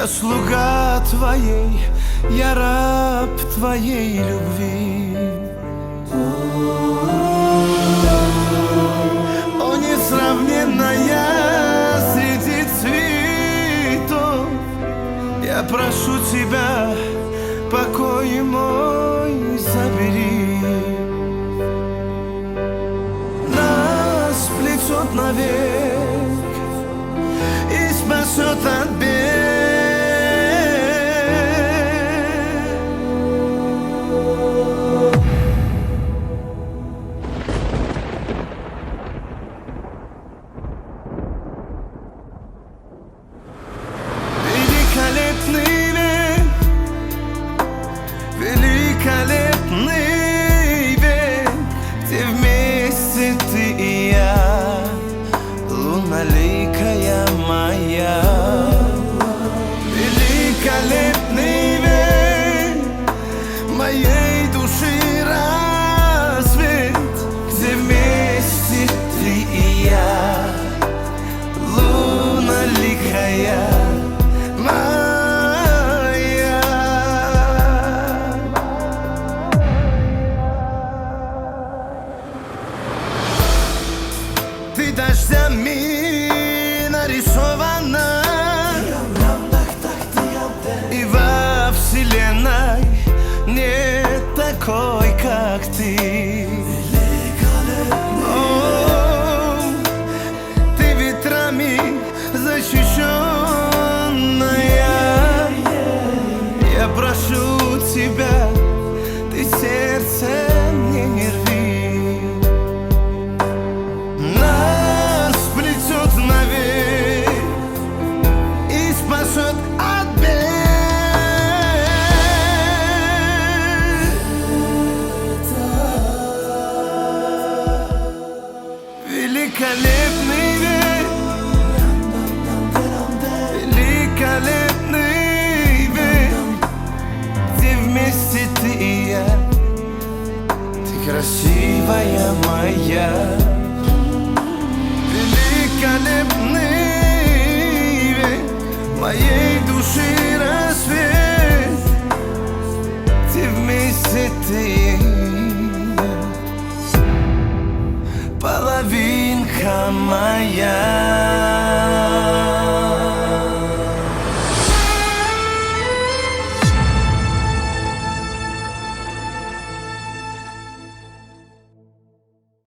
Я слуга твоей, я раб твоей любви. О, несравненная среди цветов, я прошу тебя, покой мой забери. Нас плетет навек и спасет от бед. Великолепный век, великолепный век, где вместе ты и я, луналикая моя. Великолепный век моей души рассвет, где вместе ты и я, луналикая моя. Ты дождями нарисована, и во вселенной нет такой, как ты. О, ты ветрами защищенная. Я прошу тебя, ты сердце мне не рви. Нас плетет навек и спасет от бед. Великолепный век, великолепный век, где вместе ты и я, ты красивая моя. Великолепный век моей души рассвет, где вместе ты и я, половинка моя.